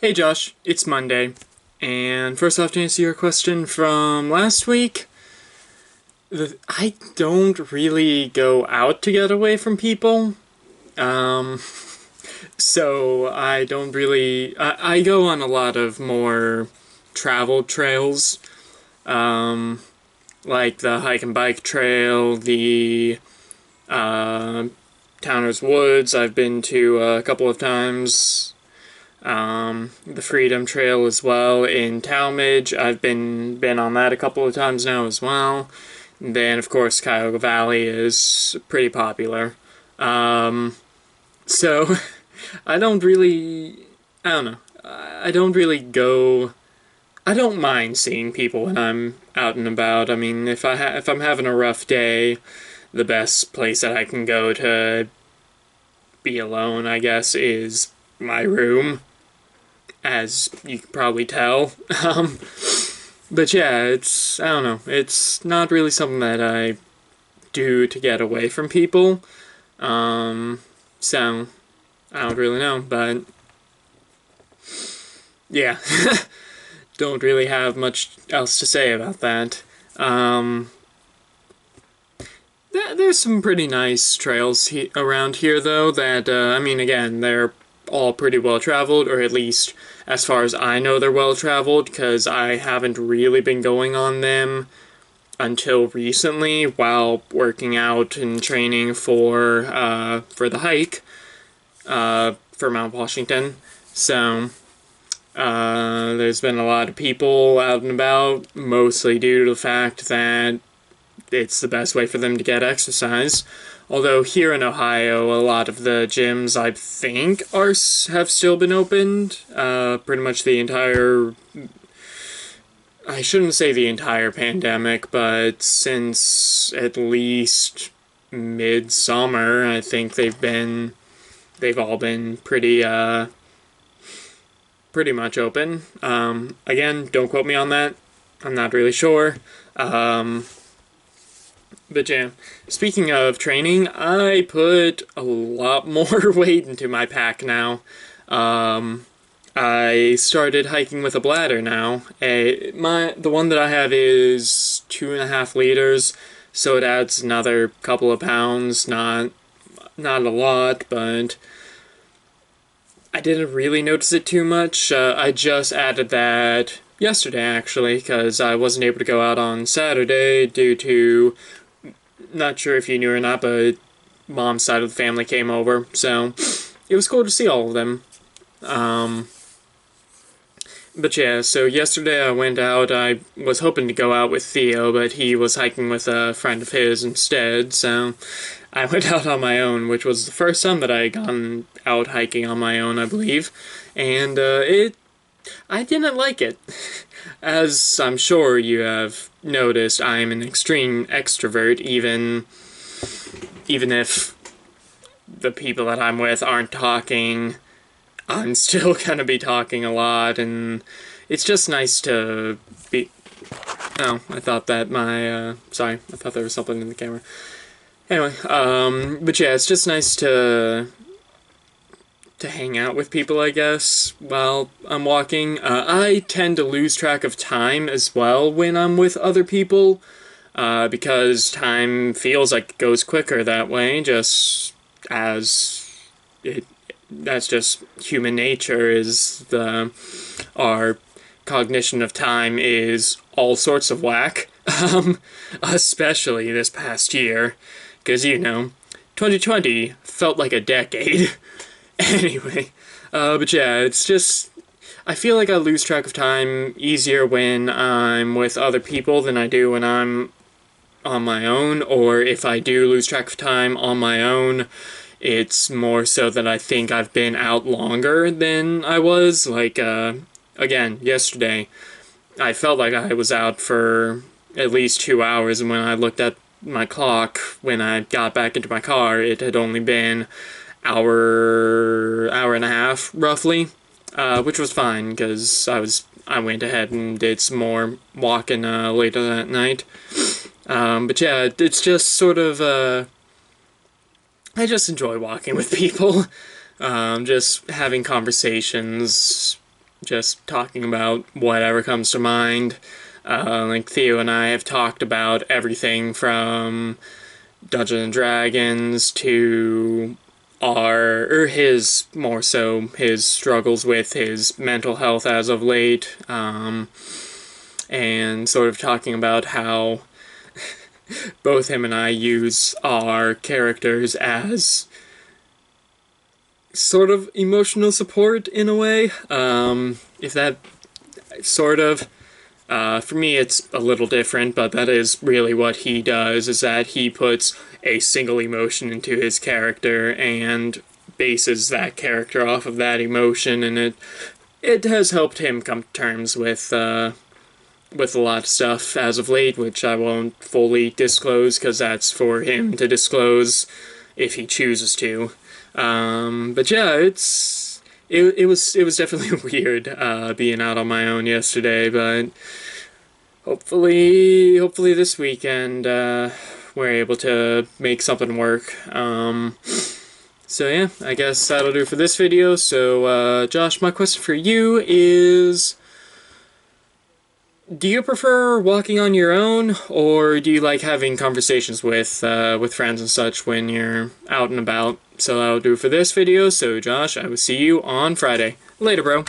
Hey Josh, it's Monday, and first off, to answer your question from last week, I don't really go out to get away from people. Um, so I don't really. I go on a lot of more traveled trails, um, like the hike and bike trail, the uh, Towner's Woods. I've been to a couple of times. The Freedom Trail as well in Talmadge. I've been on that a couple of times now as well. And then of course Cuyahoga Valley is pretty popular. Um, so I don't really I don't know. I don't really go I don't mind seeing people when I'm out and about. I mean, if I'm having a rough day, the best place that I can go to be alone, I guess, is my room, as you can probably tell. Um, but yeah, I don't know, it's not really something that I do to get away from people. Um, so, I don't really know, but yeah, don't really have much else to say about that. Um, there's some pretty nice trails around here, though, that, I mean, again, they're all pretty well traveled, or at least as far as I know, they're well traveled, because I haven't really been going on them until recently while working out and training for the hike for Mount Washington. So there's been a lot of people out and about, mostly due to the fact that it's the best way for them to get exercise. Although here in Ohio, a lot of the gyms I think have still been opened. Pretty much the entire. I shouldn't say the entire pandemic, but since at least midsummer, I think they've all been pretty much open. Again, don't quote me on that. I'm not really sure. Um, but yeah, speaking of training, I put a lot more weight into my pack now. Um, I started hiking with a bladder now. The one that I have is 2.5 liters, so it adds another couple of pounds. Not a lot, but I didn't really notice it too much. I just added that yesterday actually, because I wasn't able to go out on Saturday due to, not sure if you knew or not, but mom's side of the family came over, so it was cool to see all of them. Um, but yeah, so yesterday I went out. I was hoping to go out with Theo, but he was hiking with a friend of his instead, so I went out on my own, which was the first time that I had gone out hiking on my own, I believe, and I didn't like it. As I'm sure you have noticed, I'm an extreme extrovert, even if the people that I'm with aren't talking, I'm still gonna be talking a lot, and it's just nice to be. Oh, I thought that sorry, I thought there was something in the camera. Anyway, but yeah, it's just nice to hang out with people, I guess, while I'm walking. I tend to lose track of time as well when I'm with other people, because time feels like it goes quicker that way, just as it. That's just human nature, is our cognition of time is all sorts of whack, especially this past year, because, 2020 felt like a decade. Anyway, but yeah, it's just, I feel like I lose track of time easier when I'm with other people than I do when I'm on my own, or if I do lose track of time on my own, it's more so that I think I've been out longer than I was. Like, again, yesterday, I felt like I was out for at least 2 hours, and when I looked at my clock when I got back into my car, it had only been hour and a half, roughly, which was fine, because I went ahead and did some more walking later that night. But yeah, it's just sort of, I just enjoy walking with people, just having conversations, just talking about whatever comes to mind. Like Theo and I have talked about everything from Dungeons and Dragons to his, more so, his struggles with his mental health as of late, and sort of talking about how both him and I use our characters as sort of emotional support in a way. If that sort of, for me it's a little different, but that is really what he does, is that he puts a single emotion into his character and bases that character off of that emotion, and it has helped him come to terms with a lot of stuff as of late, which I won't fully disclose because that's for him to disclose if he chooses to. But yeah, it was definitely weird being out on my own yesterday, but hopefully this weekend we're able to make something work. So yeah, I guess that'll do for this video. So Josh, my question for you is, do you prefer walking on your own, or do you like having conversations with friends and such when you're out and about? So that'll do for this video. So Josh, I will see you on Friday. Later, bro.